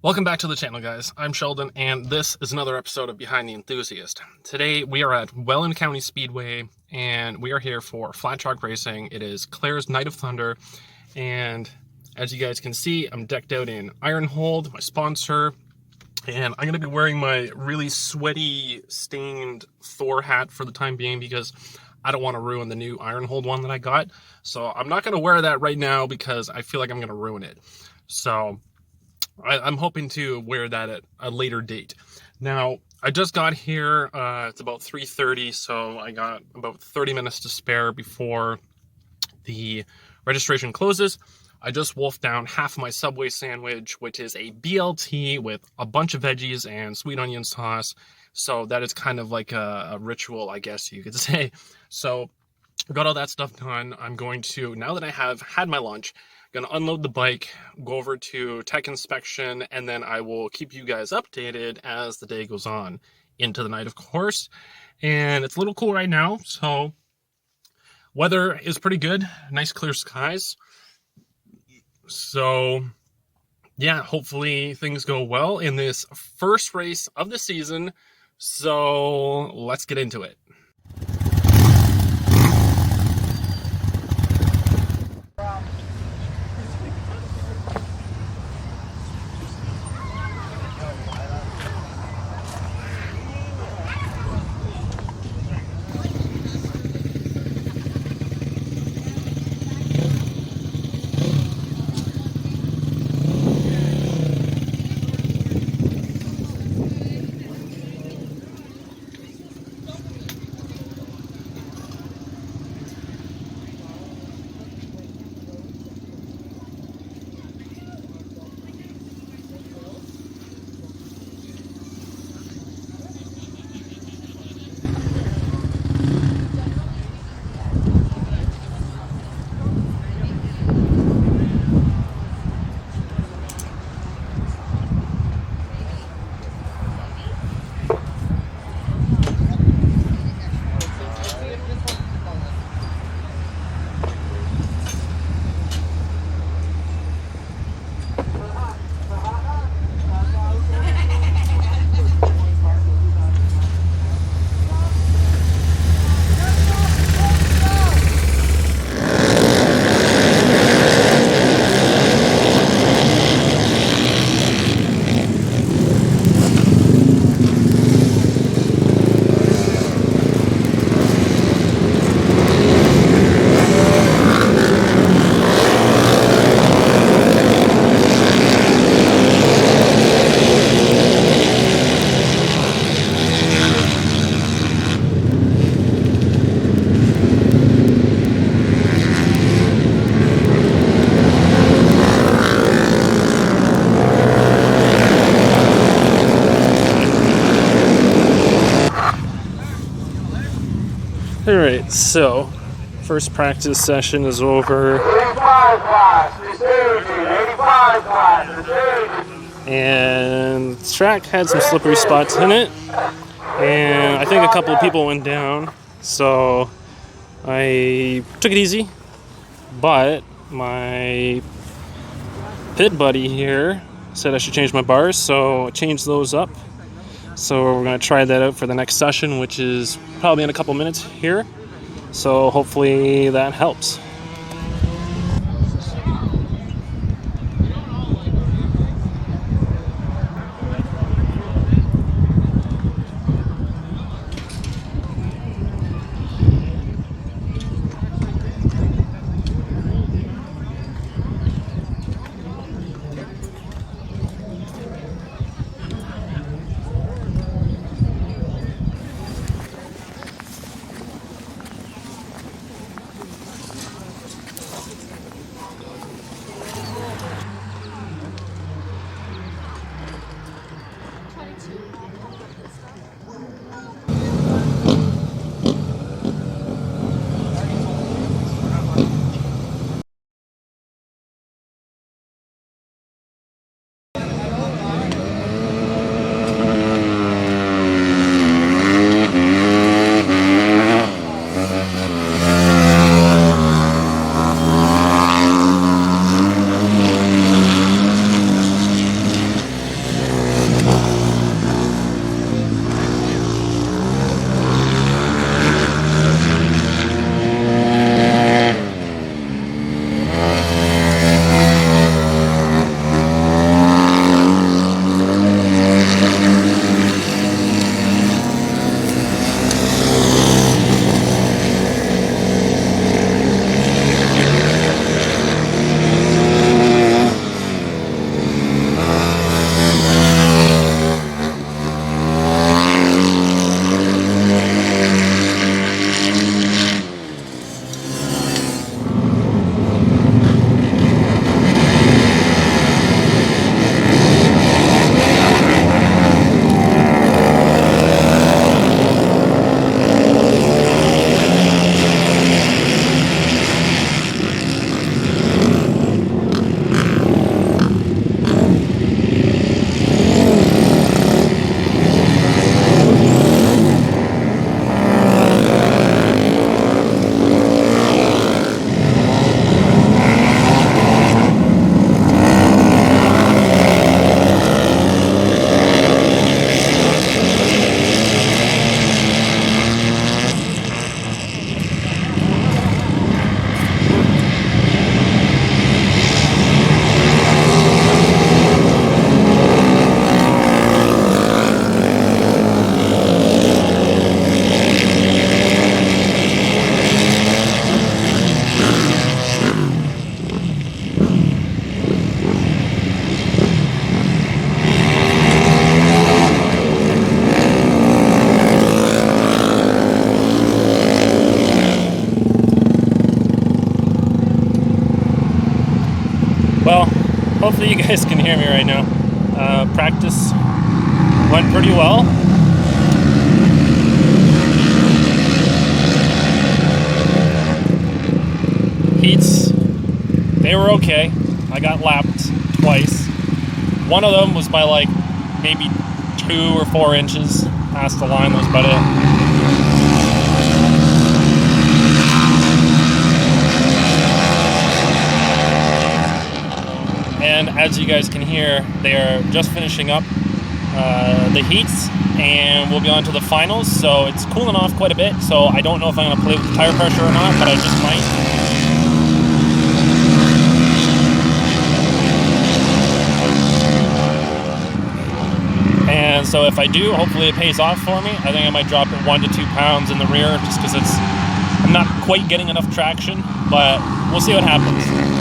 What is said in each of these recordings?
Welcome back to the channel, guys. I'm Sheldon, and this is another episode of Behind the Enthusiast. Today, we are at Welland County Speedway, and we are here for flat track racing. It is Claire's Night of Thunder, and as you guys can see, I'm decked out in Iron Hold, my sponsor, and I'm going to be wearing my really sweaty, stained Thor hat for the time being because I don't want to ruin the new Iron Hold one that I got. So I'm not going to wear that right now because I feel like I'm going to ruin it. So I'm hoping to wear that at a later date. Now, I just got here, it's about 3:30, so I got about 30 minutes to spare before the registration closes. I just wolfed down half my Subway sandwich, which is a BLT with a bunch of veggies and sweet onion sauce. So that is kind of like a ritual, I guess you could say. So I got all that stuff done. I'm going to, now that I have had my lunch, going to unload the bike, go over to tech inspection, and then I will keep you guys updated as the day goes on into the night, of course. And it's a little cool right now, so weather is pretty good. Nice clear skies. So yeah, hopefully things go well in this first race of the season. So let's get into it. Alright, so first practice session is over. And the track had some slippery spots in it. And I think a couple of people went down. So I took it easy. But my pit buddy here said I should change my bars, so I changed those up. So we're going to try that out for the next session, which is probably in a couple minutes here. So hopefully that helps. hopefully you guys can hear me right now. Practice went pretty well. Heats, they were okay. I got lapped twice. One of them was by like maybe 2 or 4 inches past the line. That was about it. And as you guys can hear, they are just finishing up the heats, and we'll be on to the finals. So it's cooling off quite a bit, so I don't know if I'm going to play with the tire pressure or not, but I just might. And so if I do, hopefully it pays off for me. I think I might drop it 1 to 2 pounds in the rear, just because I'm not quite getting enough traction, but we'll see what happens.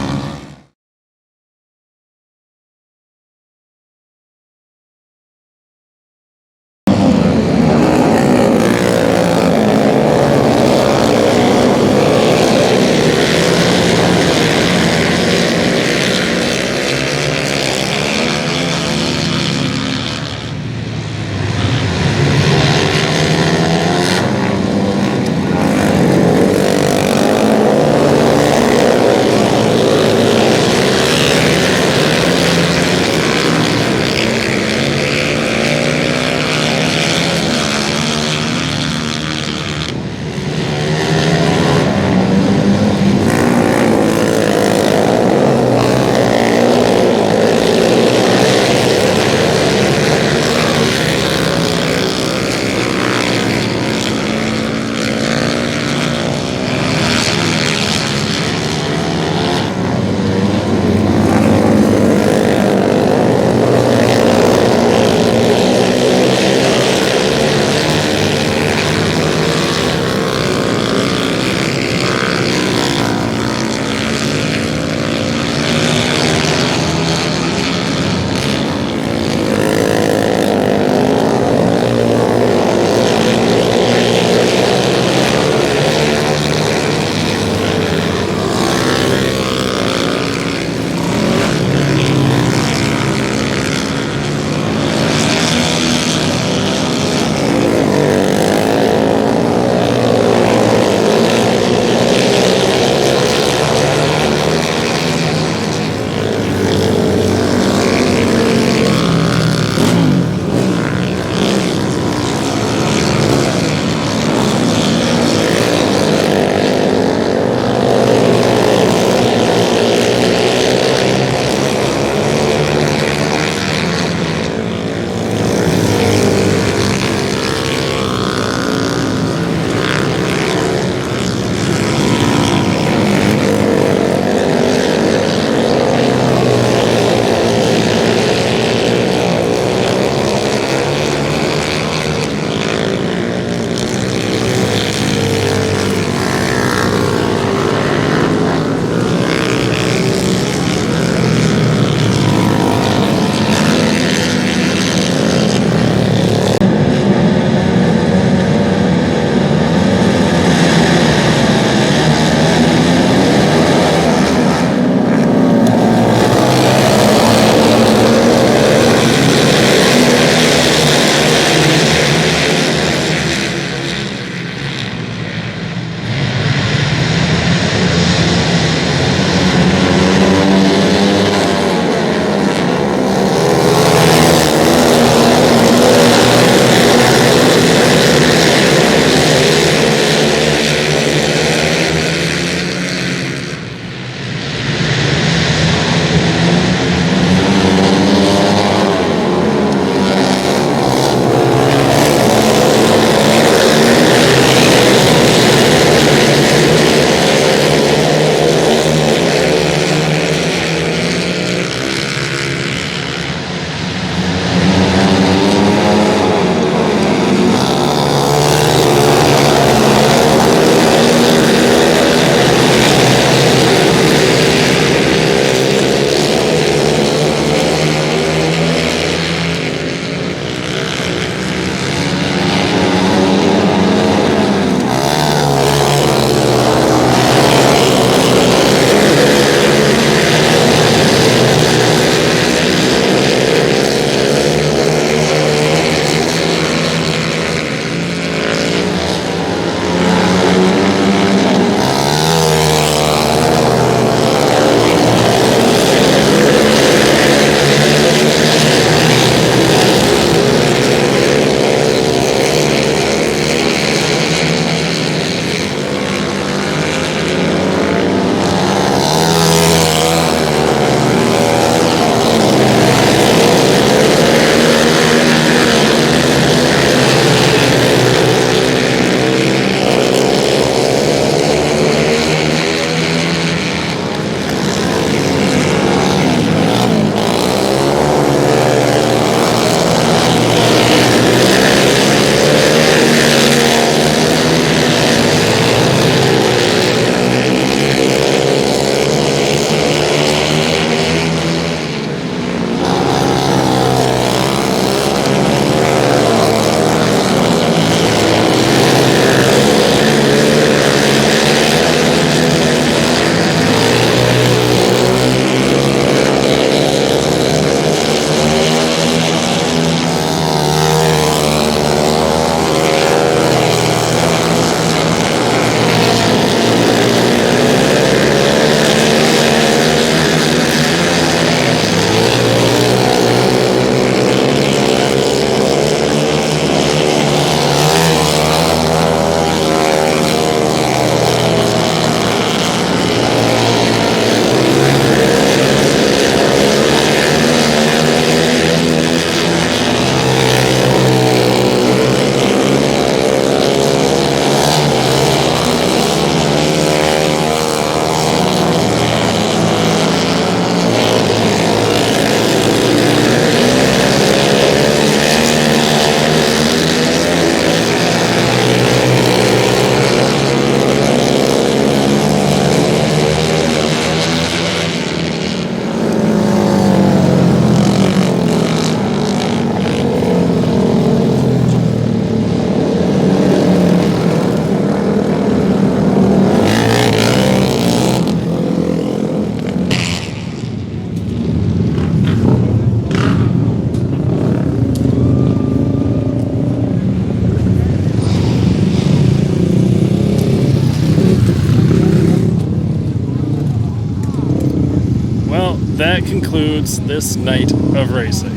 that concludes this night of racing.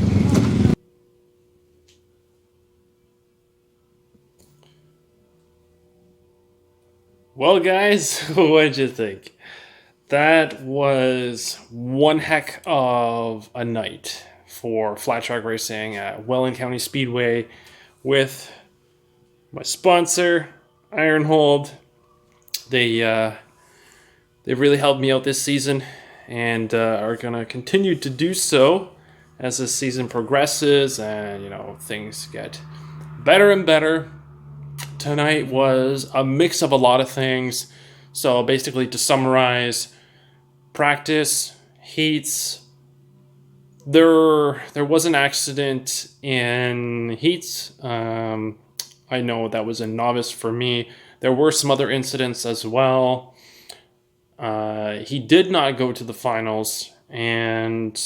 Well, guys, what'd you think? That was one heck of a night for flat track racing at Welland County Speedway with my sponsor, Ironhold. They really helped me out this season and are going to continue to do so as the season progresses and, you know, things get better and better. Tonight was a mix of a lot of things. So basically, to summarize, practice, heats. There was an accident in heats. I know that was a novice for me. There were some other incidents as well. He did not go to the finals, and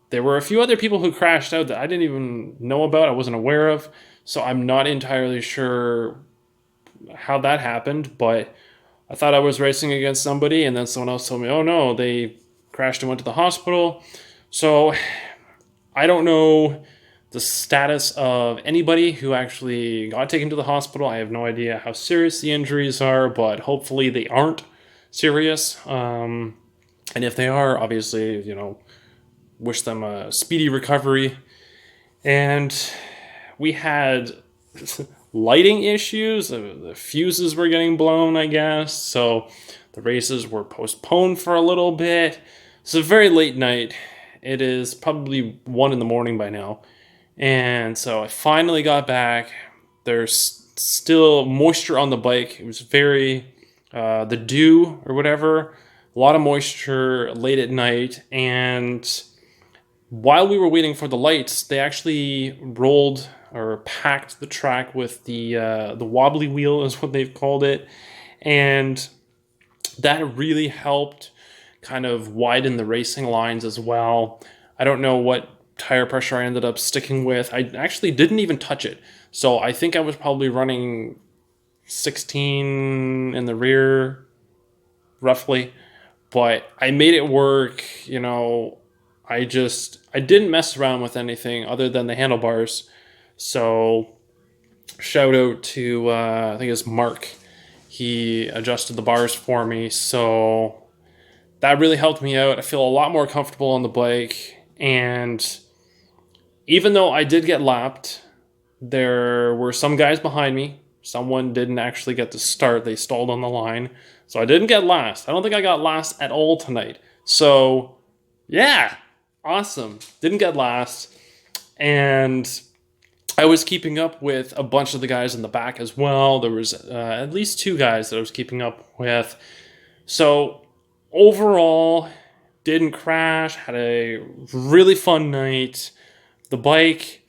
there were a few other people who crashed out that I didn't even know about, I wasn't aware of, so I'm not entirely sure how that happened, but I thought I was racing against somebody, and then someone else told me, oh no, they crashed and went to the hospital. So I don't know the status of anybody who actually got taken to the hospital. I have no idea how serious the injuries are, but hopefully they aren't serious. And if they are, obviously, you know, wish them a speedy recovery. And we had lighting issues. The fuses were getting blown, I guess. So the races were postponed for a little bit. It's a very late night. It is probably 1 a.m. by now. And so I finally got back. There's still moisture on the bike. It was very, the dew or whatever, a lot of moisture late at night. And while we were waiting for the lights, they actually rolled or packed the track with the wobbly wheel is what they've called it. And that really helped kind of widen the racing lines as well. I don't know what tire pressure I ended up sticking with. I actually didn't even touch it. So I think I was probably running 16 in the rear, roughly. But I made it work, you know. I didn't mess around with anything other than the handlebars. So shout out to, I think it's Mark. He adjusted the bars for me. So that really helped me out. I feel a lot more comfortable on the bike. And even though I did get lapped, there were some guys behind me. Someone didn't actually get to start. They stalled on the line. So I didn't get last. I don't think I got last at all tonight. So yeah, awesome. Didn't get last. And I was keeping up with a bunch of the guys in the back as well. There was at least 2 guys that I was keeping up with. So overall, didn't crash. Had a really fun night. The bike,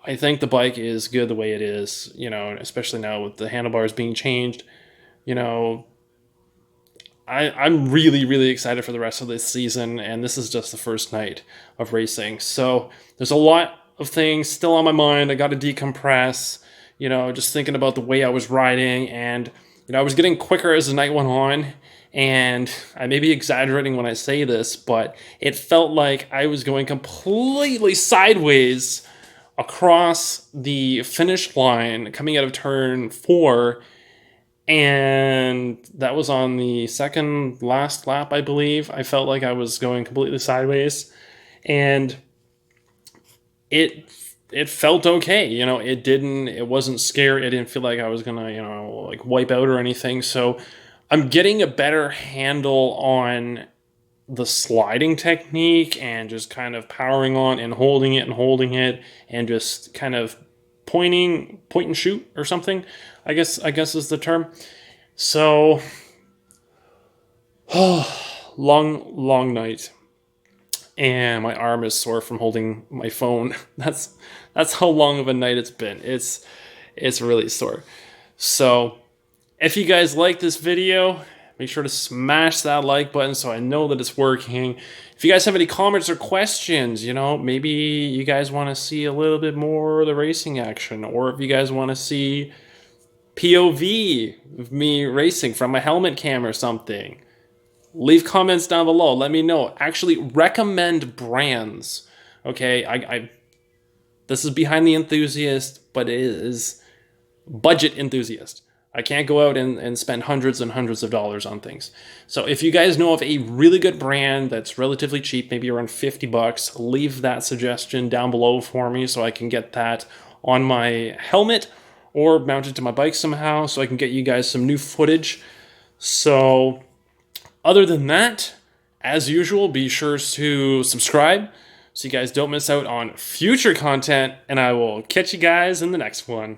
I think the bike is good the way it is, you know, especially now with the handlebars being changed. You know, I'm really, really excited for the rest of this season, and this is just the first night of racing. So there's a lot of things still on my mind. I got to decompress, you know, just thinking about the way I was riding, and, you know, I was getting quicker as the night went on. And I may be exaggerating when I say this, but it felt like I was going completely sideways across the finish line coming out of turn 4. And that was on the second last lap, I believe. I felt like I was going completely sideways. And it felt okay. You know, it wasn't scary. I didn't feel like I was going to, you know, like wipe out or anything. So I'm getting a better handle on the sliding technique and just kind of powering on and holding it and just kind of point and shoot or something, I guess is the term. So, long night. And my arm is sore from holding my phone. That's how long of a night it's been. It's really sore. So, if you guys like this video, make sure to smash that like button so I know that it's working. If you guys have any comments or questions, you know, maybe you guys want to see a little bit more of the racing action, or if you guys want to see POV of me racing from a helmet cam or something, leave comments down below. Let me know. Actually, recommend brands. Okay, this is behind the Enthusiast, but it is budget Enthusiast. I can't go out and spend hundreds and hundreds of dollars on things. So if you guys know of a really good brand that's relatively cheap, maybe around 50 bucks, leave that suggestion down below for me so I can get that on my helmet or mounted to my bike somehow so I can get you guys some new footage. So other than that, as usual, be sure to subscribe so you guys don't miss out on future content, and I will catch you guys in the next one.